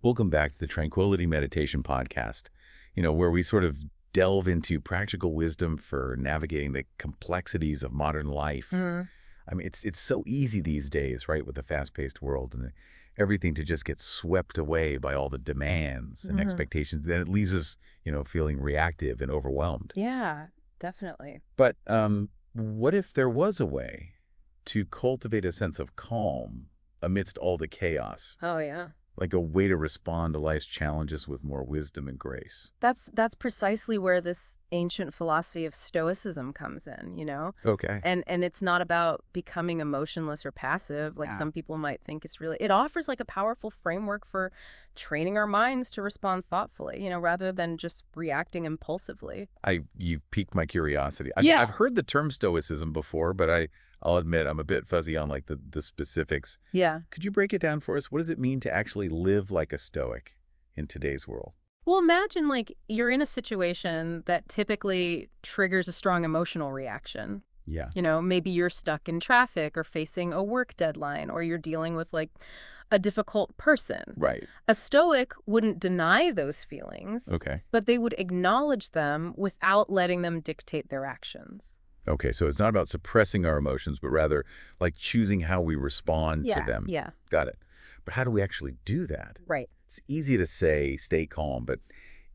Welcome back to the Tranquility Meditation Podcast, where we sort of delve into practical wisdom for navigating the complexities of modern life. Mhm. I mean, it's so easy these days, right, with the fast-paced world and everything to just get swept away by all the demands and Mhm. expectations. Then it leaves us, feeling reactive and overwhelmed. Yeah, definitely. But what if there was a way to cultivate a sense of calm amidst all the chaos? Oh, yeah. Like a way to respond to life's challenges with more wisdom and grace. That's precisely where this ancient philosophy of Stoicism comes in, Okay. And it's not about becoming emotionless or passive, like Yeah. some people might think it's really. It offers like a powerful framework for training our minds to respond thoughtfully, rather than just reacting impulsively. You've piqued my curiosity. I've, Yeah. I've heard the term stoicism before, but I'll admit I'm a bit fuzzy on like the specifics. Yeah. Could you break it down for us? What does it mean to actually live like a stoic in today's world? Well, imagine like you're in a situation that typically triggers a strong emotional reaction. Yeah. Maybe you're stuck in traffic or facing a work deadline, or you're dealing with like a difficult person. Right. A Stoic wouldn't deny those feelings, Okay. but they would acknowledge them without letting them dictate their actions. Okay. So it's not about suppressing our emotions, but rather like choosing how we respond to them. Yeah. Got it. But how do we actually do that? Right. It's easy to say, stay calm, but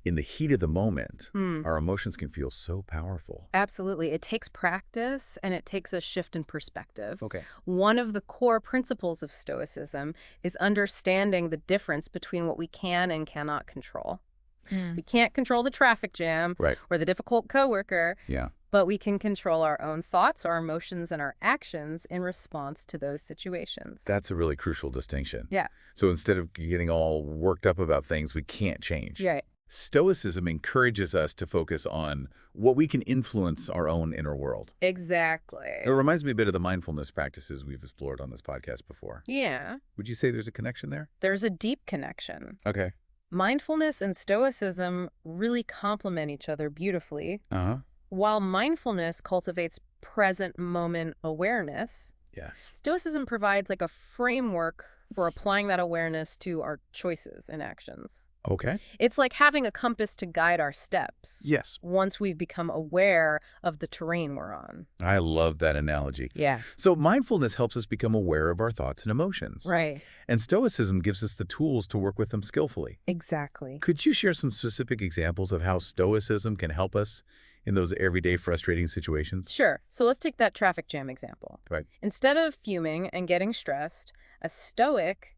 in the heat of the moment, Hmm. our emotions can feel so powerful. Absolutely. It takes practice and it takes a shift in perspective. Okay. One of the core principles of Stoicism is understanding the difference between what we can and cannot control. We can't control the traffic jam Right. or the difficult coworker, Yeah. but we can control our own thoughts, our emotions, and our actions in response to those situations. That's a really crucial distinction. Yeah. So instead of getting all worked up about things we can't change, Right. Stoicism encourages us to focus on what we can influence our own inner world. Exactly. It reminds me a bit of the mindfulness practices we've explored on this podcast before. Yeah. Would you say there's a connection there? There's a deep connection. Okay. Mindfulness and Stoicism really complement each other beautifully. Uh-huh. While mindfulness cultivates present moment awareness, Yes. Stoicism provides like a framework for applying that awareness to our choices and actions. Okay. It's like having a compass to guide our steps. Yes. Once we've become aware of the terrain we're on. I love that analogy. Yeah. So mindfulness helps us become aware of our thoughts and emotions. Right. And Stoicism gives us the tools to work with them skillfully. Exactly. Could you share some specific examples of how Stoicism can help us in those everyday frustrating situations? Sure. So let's take that traffic jam example. Right. Instead of fuming and getting stressed, a Stoic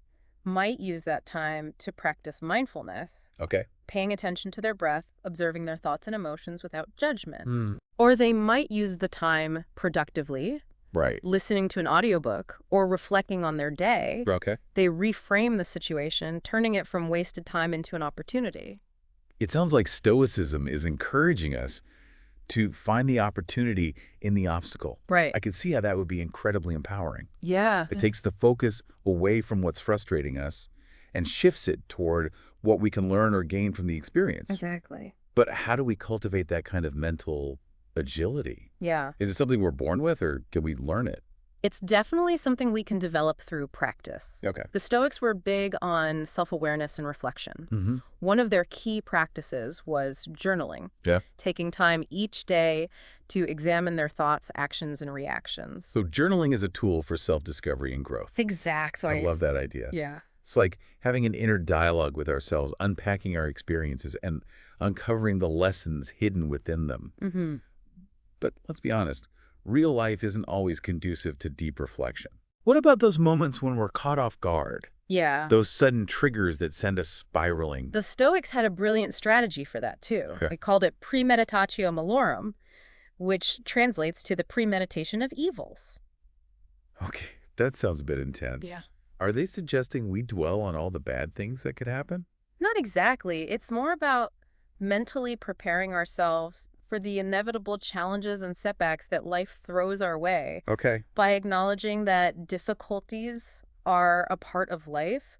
might use that time to practice mindfulness, Okay. paying attention to their breath, observing their thoughts and emotions without judgment. Hmm. Or they might use the time productively, Right. listening to an audiobook or reflecting on their day. Okay. They reframe the situation, turning it from wasted time into an opportunity. It sounds like Stoicism is encouraging us to find the opportunity in the obstacle. Right. I can see how that would be incredibly empowering. Yeah. It takes the focus away from what's frustrating us and shifts it toward what we can learn or gain from the experience. Exactly. But how do we cultivate that kind of mental agility? Yeah. Is it something we're born with, or can we learn it? It's definitely something we can develop through practice. Okay. The Stoics were big on self-awareness and reflection. Mm-hmm. One of their key practices was journaling. Yeah. Taking time each day to examine their thoughts, actions, and reactions. So journaling is a tool for self-discovery and growth. Exactly. I love that idea. Yeah. It's like having an inner dialogue with ourselves, unpacking our experiences and uncovering the lessons hidden within them. Mm-hmm. But let's be honest, real life isn't always conducive to deep reflection. What about those moments when we're caught off guard? Yeah. Those sudden triggers that send us spiraling? The Stoics had a brilliant strategy for that, too. Okay. They called it premeditatio malorum, which translates to the premeditation of evils. Okay, that sounds a bit intense. Yeah. Are they suggesting we dwell on all the bad things that could happen? Not exactly. It's more about mentally preparing ourselves for the inevitable challenges and setbacks that life throws our way. Okay. By acknowledging that difficulties are a part of life,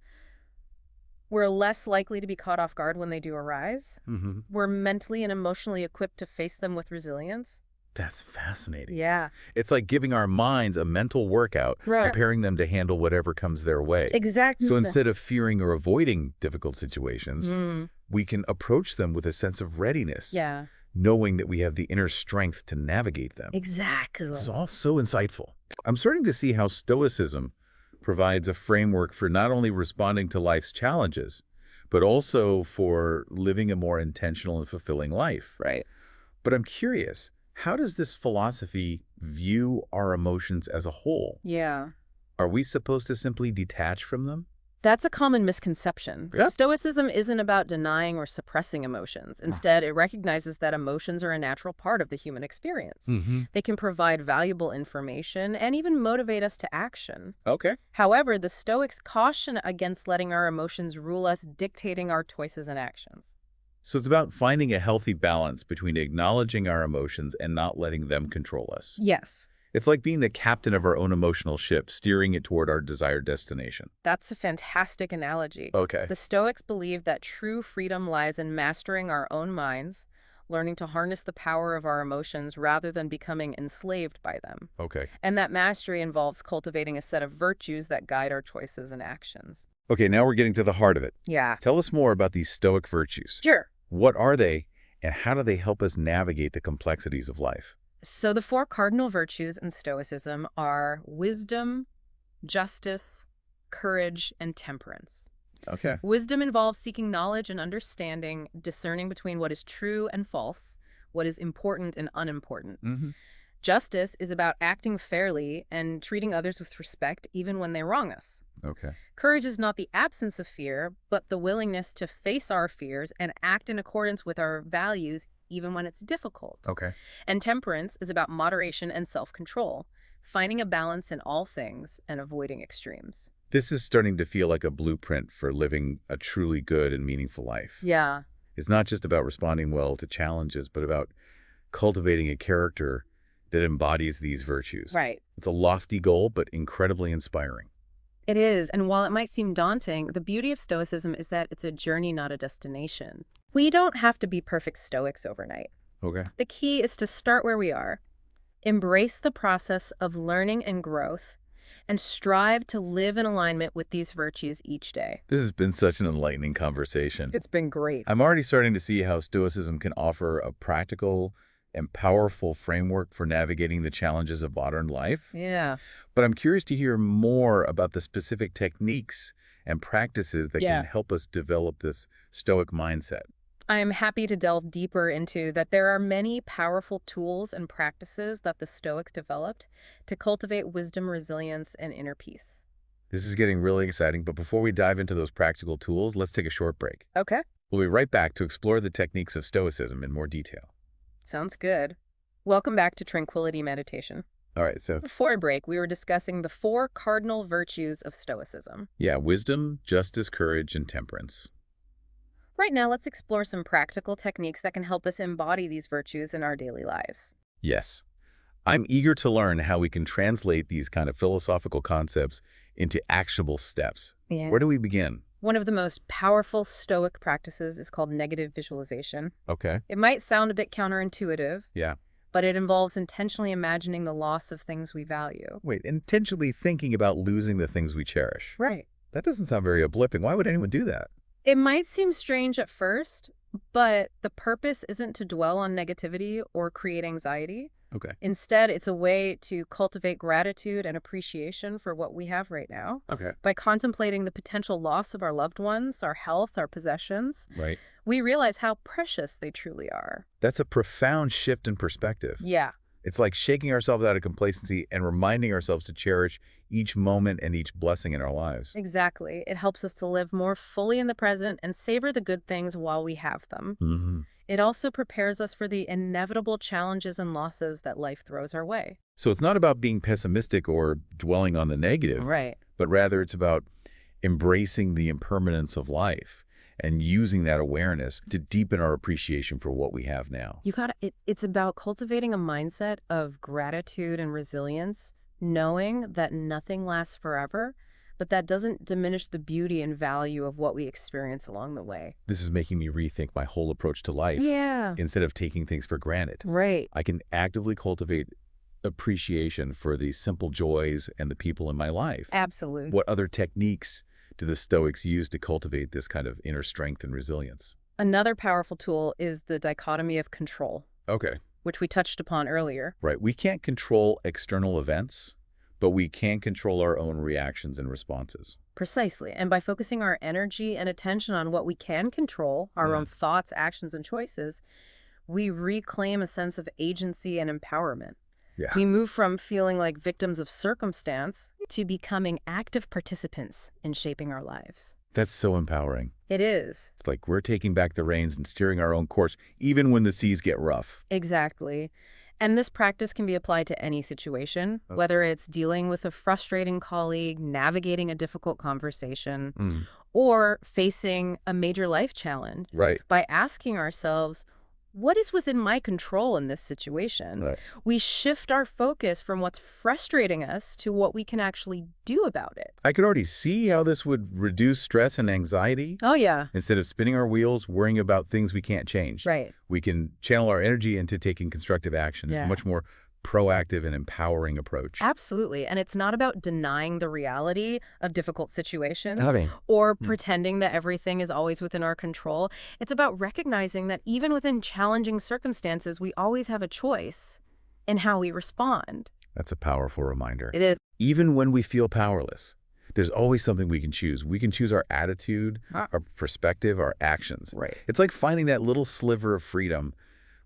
we're less likely to be caught off guard when they do arise. Mm-hmm. We're mentally and emotionally equipped to face them with resilience. That's fascinating. Yeah. It's like giving our minds a mental workout, Right. preparing them to handle whatever comes their way. Exactly. So instead of fearing or avoiding difficult situations, Mm, we can approach them with a sense of readiness, yeah. knowing that we have the inner strength to navigate them. Exactly. This is all so insightful. I'm starting to see how Stoicism provides a framework for not only responding to life's challenges, but also for living a more intentional and fulfilling life. Right. But I'm curious, how does this philosophy view our emotions as a whole? Yeah. Are we supposed to simply detach from them? That's a common misconception. Yeah. Stoicism isn't about denying or suppressing emotions. Instead, it recognizes that emotions are a natural part of the human experience. Mm-hmm. They can provide valuable information and even motivate us to action. Okay. However, the Stoics caution against letting our emotions rule us, dictating our choices and actions. So it's about finding a healthy balance between acknowledging our emotions and not letting them control us. Yes, It's like being the captain of our own emotional ship, steering it toward our desired destination. that's a fantastic analogy. Okay. The Stoics believe that true freedom lies in mastering our own minds, learning to harness the power of our emotions rather than becoming enslaved by them. Okay. And that mastery involves cultivating a set of virtues that guide our choices and actions. Okay, now we're getting to the heart of it. Yeah. Tell us more about these Stoic virtues. Sure. What are they, and how do they help us navigate the complexities of life? So the four cardinal virtues in Stoicism are wisdom, justice, courage, and temperance. Okay. Wisdom involves seeking knowledge and understanding, discerning between what is true and false, what is important and unimportant. Mm-hmm. Justice is about acting fairly and treating others with respect even when they wrong us. Okay. Courage is not the absence of fear, but the willingness to face our fears and act in accordance with our values even when it's difficult. Okay. And temperance is about moderation and self-control, finding a balance in all things and avoiding extremes. This is starting to feel like a blueprint for living a truly good and meaningful life. Yeah. It's not just about responding well to challenges, but about cultivating a character that embodies these virtues. Right. It's a lofty goal, but incredibly inspiring. It is, and while it might seem daunting, the beauty of Stoicism is that it's a journey, not a destination. We don't have to be perfect Stoics overnight. Okay. The key is to start where we are, embrace the process of learning and growth, and strive to live in alignment with these virtues each day. This has been such an enlightening conversation. It's been great. I'm already starting to see how Stoicism can offer a practical and powerful framework for navigating the challenges of modern life. Yeah. But I'm curious to hear more about the specific techniques and practices that can help us develop this Stoic mindset. I'm happy to delve deeper into that. There are many powerful tools and practices that the Stoics developed to cultivate wisdom, resilience, and inner peace. This is getting really exciting, but before we dive into those practical tools, let's take a short break. Okay. We'll be right back to explore the techniques of Stoicism in more detail. Sounds good. Welcome back to Tranquility Meditation. All right, so Before break, we were discussing the four cardinal virtues of Stoicism. yeah, wisdom, justice, courage, and temperance. Right now, let's explore some practical techniques that can help us embody these virtues in our daily lives. Yes. I'm eager to learn how we can translate these kind of philosophical concepts into actionable steps. Yeah. Where do we begin? One of the most powerful Stoic practices is called negative visualization. Okay. It might sound a bit counterintuitive, Yeah. but it involves intentionally imagining the loss of things we value. Wait, intentionally thinking about losing the things we cherish. Right. That doesn't sound very uplifting. Why would anyone do that? It might seem strange at first, but the purpose isn't to dwell on negativity or create anxiety. Okay. Instead, it's a way to cultivate gratitude and appreciation for what we have right now. Okay. By contemplating the potential loss of our loved ones, our health, our possessions, Right. we realize how precious they truly are. That's a profound shift in perspective. Yeah. It's like shaking ourselves out of complacency and reminding ourselves to cherish each moment and each blessing in our lives. Exactly. It helps us to live more fully in the present and savor the good things while we have them. Mm-hmm. It also prepares us for the inevitable challenges and losses that life throws our way. So it's not about being pessimistic or dwelling on the negative, Right. but rather it's about embracing the impermanence of life and using that awareness to deepen our appreciation for what we have now. You got it. It's about cultivating a mindset of gratitude and resilience, knowing that nothing lasts forever, but that doesn't diminish the beauty and value of what we experience along the way. This is making me rethink my whole approach to life. Yeah. Instead of taking things for granted, Right. I can actively cultivate appreciation for the simple joys and the people in my life. Absolutely. What other techniques do the Stoics use to cultivate this kind of inner strength and resilience? Another powerful tool is the dichotomy of control, Okay. which we touched upon earlier. Right. We can't control external events, but we can control our own reactions and responses. Precisely. And by focusing our energy and attention on what we can control, our own thoughts, actions, and choices, we reclaim a sense of agency and empowerment. Yeah. We move from feeling like victims of circumstance to becoming active participants in shaping our lives. That's so empowering. It is. It's like we're taking back the reins and steering our own course, even when the seas get rough. Exactly. And this practice can be applied to any situation, whether it's dealing with a frustrating colleague, navigating a difficult conversation, or facing a major life challenge. Right. By asking ourselves, what is within my control in this situation? Right. We shift our focus from what's frustrating us to what we can actually do about it. I could already see how this would reduce stress and anxiety. Oh, yeah. Instead of spinning our wheels, worrying about things we can't change. Right. We can channel our energy into taking constructive action. It's a Yeah. much more proactive and empowering approach. Absolutely. And it's not about denying the reality of difficult situations Okay. or pretending that everything is always within our control. It's about recognizing that even within challenging circumstances, we always have a choice in how we respond. That's a powerful reminder. It is. Even when we feel powerless, there's always something we can choose. We can choose our attitude, our perspective, our actions. Right. It's like finding that little sliver of freedom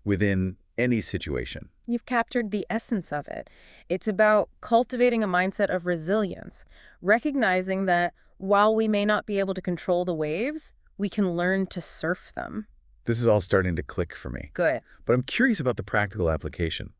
within any situation. You've captured the essence of it. It's about cultivating a mindset of resilience, recognizing that while we may not be able to control the waves, we can learn to surf them. This is all starting to click for me. Good. But I'm curious about the practical application.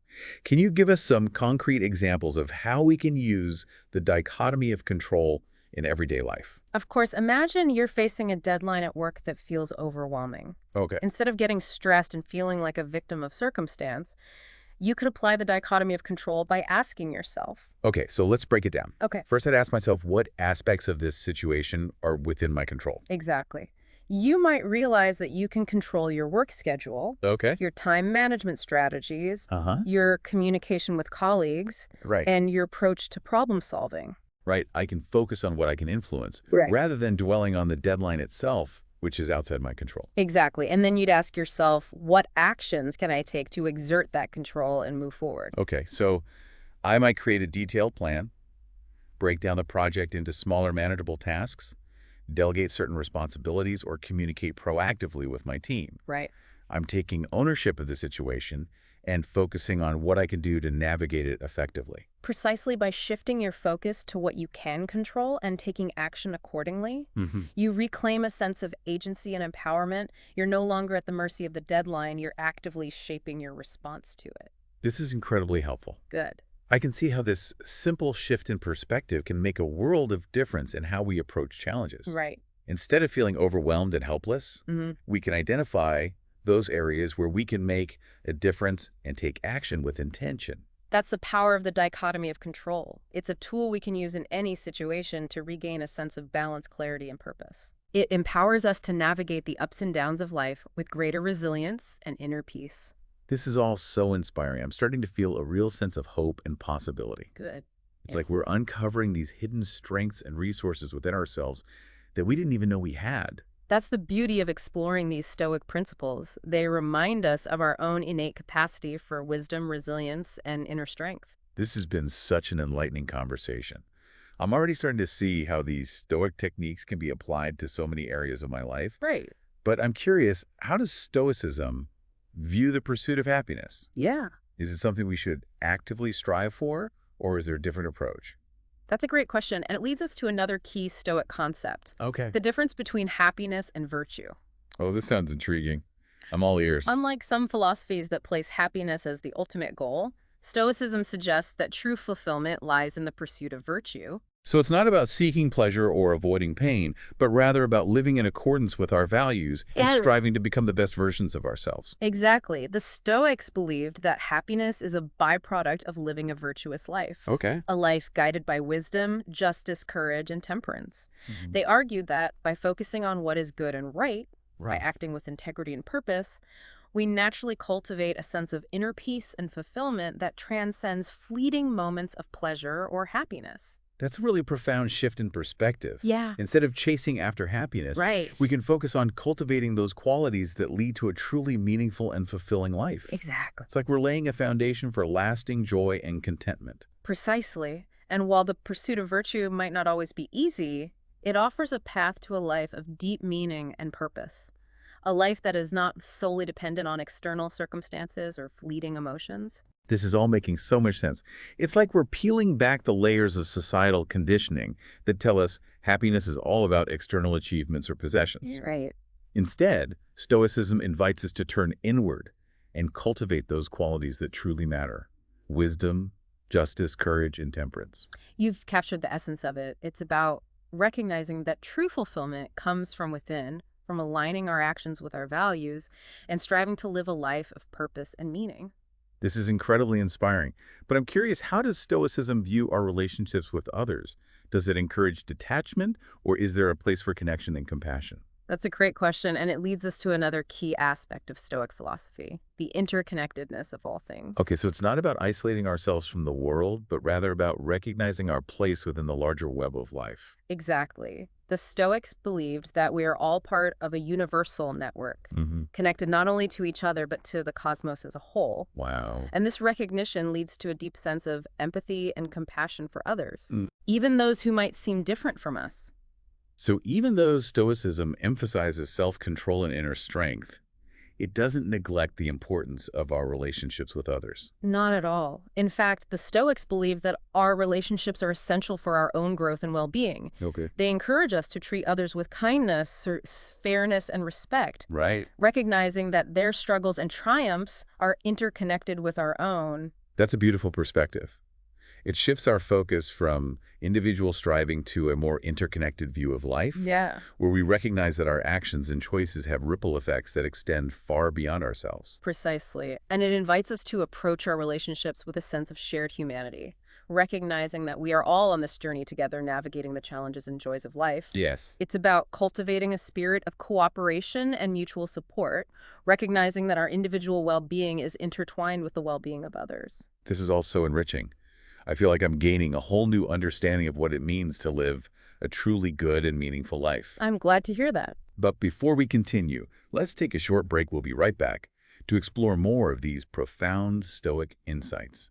Can you give us some concrete examples of how we can use the dichotomy of control in everyday life? Of course, imagine you're facing a deadline at work that feels overwhelming. Okay. Instead of getting stressed and feeling like a victim of circumstance, you could apply the dichotomy of control by asking yourself. Okay, so let's break it down. Okay. First, I'd ask myself what aspects of this situation are within my control. Exactly. You might realize that you can control your work schedule, Okay. your time management strategies, Uh-huh. your communication with colleagues, Right. and your approach to problem solving. Right. I can focus on what I can influence Right. rather than dwelling on the deadline itself, which is outside my control. Exactly. And then you'd ask yourself, what actions can I take to exert that control and move forward? Okay, so I might create a detailed plan, break down the project into smaller manageable tasks, delegate certain responsibilities, or communicate proactively with my team. Right. I'm taking ownership of the situation and focusing on what I can do to navigate it effectively. Precisely by shifting your focus to what you can control and taking action accordingly, you reclaim a sense of agency and empowerment. You're no longer at the mercy of the deadline. You're actively shaping your response to it. This is incredibly helpful. Good. I can see how this simple shift in perspective can make a world of difference in how we approach challenges. Right. Instead of feeling overwhelmed and helpless, Mm-hmm. we can identify those areas where we can make a difference and take action with intention. That's the power of the dichotomy of control. It's a tool we can use in any situation to regain a sense of balance, clarity, and purpose. It empowers us to navigate the ups and downs of life with greater resilience and inner peace. This is all so inspiring. I'm starting to feel a real sense of hope and possibility. Good. It's like we're uncovering these hidden strengths and resources within ourselves that we didn't even know we had. That's the beauty of exploring these Stoic principles. They remind us of our own innate capacity for wisdom, resilience, and inner strength. This has been such an enlightening conversation. I'm already starting to see how these Stoic techniques can be applied to so many areas of my life. Right. But I'm curious, how does Stoicism view the pursuit of happiness? Yeah. Is it something we should actively strive for, or is there a different approach? That's a great question, and it leads us to another key Stoic concept, Okay. the difference between happiness and virtue. Oh, this sounds intriguing. I'm all ears. Unlike some philosophies that place happiness as the ultimate goal, Stoicism suggests that true fulfillment lies in the pursuit of virtue. So it's not about seeking pleasure or avoiding pain, but rather about living in accordance with our values and Yeah. striving to become the best versions of ourselves. Exactly. The Stoics believed that happiness is a byproduct of living a virtuous life, Okay. a life guided by wisdom, justice, courage, and temperance. Mhm. They argued that by focusing on what is good and right, by Right. acting with integrity and purpose, we naturally cultivate a sense of inner peace and fulfillment that transcends fleeting moments of pleasure or happiness. That's a really profound shift in perspective. Yeah. Instead of chasing after happiness, Right. we can focus on cultivating those qualities that lead to a truly meaningful and fulfilling life. Exactly. It's like we're laying a foundation for lasting joy and contentment. Precisely. And while the pursuit of virtue might not always be easy, it offers a path to a life of deep meaning and purpose. A life that is not solely dependent on external circumstances or fleeting emotions. This is all making so much sense. It's like we're peeling back the layers of societal conditioning that tell us happiness is all about external achievements or possessions. Right. Instead, Stoicism invites us to turn inward and cultivate those qualities that truly matter: wisdom, justice, courage, and temperance. You've captured the essence of it. It's about recognizing that true fulfillment comes from within, from aligning our actions with our values, and striving to live a life of purpose and meaning. This is incredibly inspiring, but I'm curious, how does Stoicism view our relationships with others? Does it encourage detachment, or is there a place for connection and compassion? That's a great question, and it leads us to another key aspect of Stoic philosophy, the interconnectedness of all things. Okay, so it's not about isolating ourselves from the world, but rather about recognizing our place within the larger web of life. Exactly. The Stoics believed that we are all part of a universal network, Hmm. connected not only to each other, but to the cosmos as a whole. Wow. And this recognition leads to a deep sense of empathy and compassion for others, Mm. even those who might seem different from us. So even though Stoicism emphasizes self-control and inner strength, it doesn't neglect the importance of our relationships with others. Not at all. In fact, the Stoics believe that our relationships are essential for our own growth and well-being. Okay. They encourage us to treat others with kindness, fairness, and respect, Right. recognizing that their struggles and triumphs are interconnected with our own. That's a beautiful perspective. It shifts our focus from individual striving to a more interconnected view of life, Yeah. where we recognize that our actions and choices have ripple effects that extend far beyond ourselves. Precisely. And it invites us to approach our relationships with a sense of shared humanity, recognizing that we are all on this journey together, navigating the challenges and joys of life. Yes. It's about cultivating a spirit of cooperation and mutual support, recognizing that our individual well-being is intertwined with the well-being of others. This is all so enriching. I feel like I'm gaining a whole new understanding of what it means to live a truly good and meaningful life. I'm glad to hear that. But before we continue, let's take a short break. We'll be right back to explore more of these profound Stoic insights.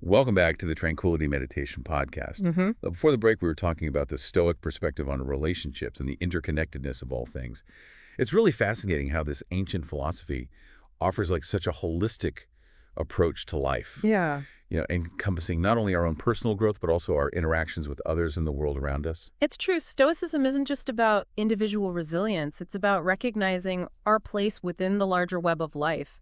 Welcome back to the Tranquility Meditation Podcast. Mm-hmm. Before the break, we were talking about the Stoic perspective on relationships and the interconnectedness of all things. It's really fascinating how this ancient philosophy offers like such a holistic approach to life. Yeah. Encompassing not only our own personal growth, but also our interactions with others in the world around us. It's true. Stoicism isn't just about individual resilience. It's about recognizing our place within the larger web of life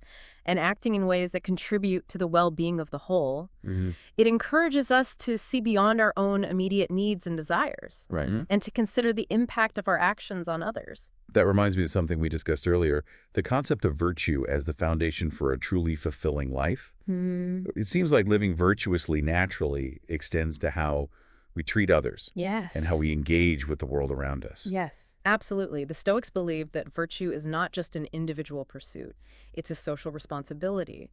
and acting in ways that contribute to the well-being of the whole. Mm-hmm. It encourages us to see beyond our own immediate needs and desires Right. and to consider the impact of our actions on others. That reminds me of something we discussed earlier, the concept of virtue as the foundation for a truly fulfilling life. It seems like living virtuously naturally extends to how we treat others Yes. and how we engage with the world around us. Yes, absolutely. The Stoics believe that virtue is not just an individual pursuit. It's a social responsibility.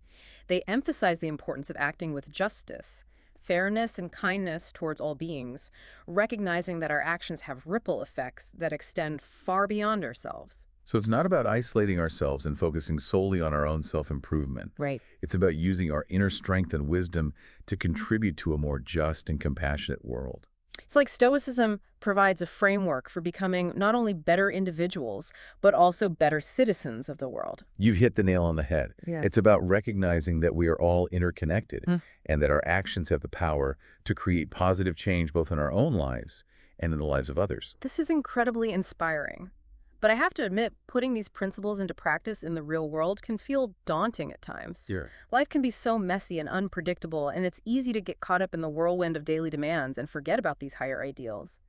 They emphasize the importance of acting with justice, fairness, and kindness towards all beings, recognizing that our actions have ripple effects that extend far beyond ourselves. So it's not about isolating ourselves and focusing solely on our own self-improvement. Right. It's about using our inner strength and wisdom to contribute to a more just and compassionate world. It's like Stoicism provides a framework for becoming not only better individuals, but also better citizens of the world. You've hit the nail on the head. Yeah. It's about recognizing that we are all interconnected and that our actions have the power to create positive change both in our own lives and in the lives of others. This is incredibly inspiring. But I have to admit, putting these principles into practice in the real world can feel daunting at times. Sure. Life can be so messy and unpredictable, and it's easy to get caught up in the whirlwind of daily demands and forget about these higher ideals.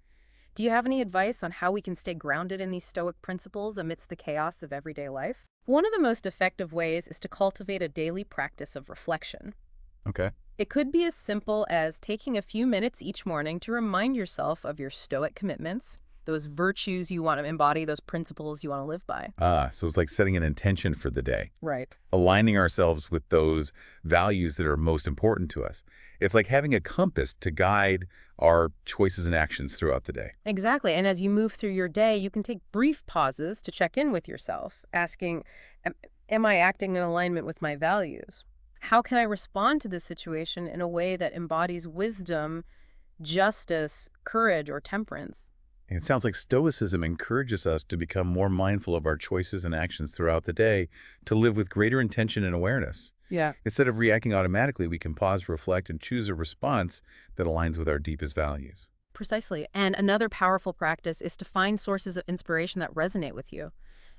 Do you have any advice on how we can stay grounded in these Stoic principles amidst the chaos of everyday life? One of the most effective ways is to cultivate a daily practice of reflection. Okay. It could be as simple as taking a few minutes each morning to remind yourself of your Stoic commitments, those virtues you want to embody, those principles you want to live by. So it's like setting an intention for the day, Right. aligning ourselves with those values that are most important to us. It's like having a compass to guide our choices and actions throughout the day. Exactly. And as you move through your day, you can take brief pauses to check in with yourself, asking, am I acting in alignment with my values? How can I respond to this situation in a way that embodies wisdom, justice, courage, or temperance? And it sounds like Stoicism encourages us to become more mindful of our choices and actions throughout the day, to live with greater intention and awareness. Yeah. Instead of reacting automatically, we can pause, reflect, and choose a response that aligns with our deepest values. Precisely. And another powerful practice is to find sources of inspiration that resonate with you.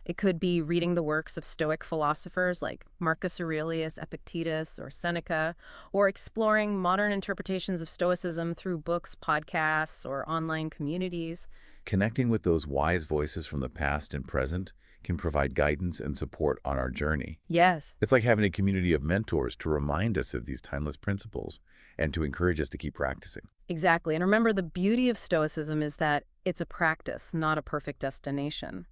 It could be reading the works of Stoic philosophers like Marcus Aurelius, Epictetus, or Seneca, or exploring modern interpretations of Stoicism through books, podcasts, or online communities. Connecting with those wise voices from the past and present can provide guidance and support on our journey. Yes, It's like having a community of mentors to remind us of these timeless principles and to encourage us to keep practicing. exactly. And remember, the beauty of Stoicism is that it's a practice, not a perfect destination.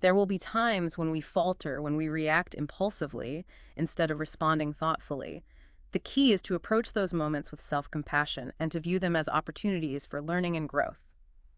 There will be times when we falter, when we react impulsively instead of responding thoughtfully. The key is to approach those moments with self-compassion and to view them as opportunities for learning and growth.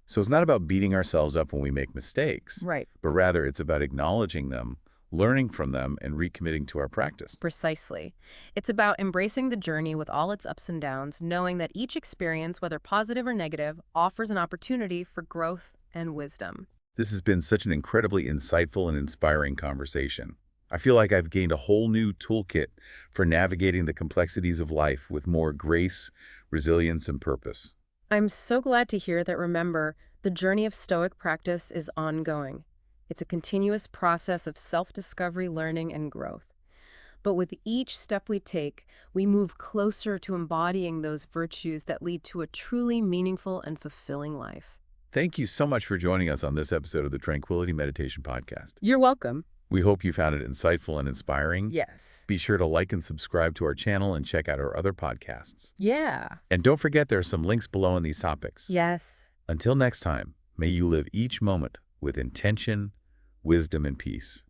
So it's not about beating ourselves up when we make mistakes, Right. but rather it's about acknowledging them, learning from them, and recommitting to our practice. Precisely. It's about embracing the journey with all its ups and downs, knowing that each experience, whether positive or negative, offers an opportunity for growth and wisdom. This has been such an incredibly insightful and inspiring conversation. I feel like I've gained a whole new toolkit for navigating the complexities of life with more grace, resilience, and purpose. I'm so glad to hear that. Remember, the journey of Stoic practice is ongoing. It's a continuous process of self-discovery, learning, and growth. But with each step we take, we move closer to embodying those virtues that lead to a truly meaningful and fulfilling life. Thank you so much for joining us on this episode of the Tranquility Meditation Podcast. You're welcome. We hope you found it insightful and inspiring. Yes. Be sure to like and subscribe to our channel and check out our other podcasts. Yeah. And don't forget there are some links below in these topics. Yes. Until next time, may you live each moment with intention, wisdom, and peace.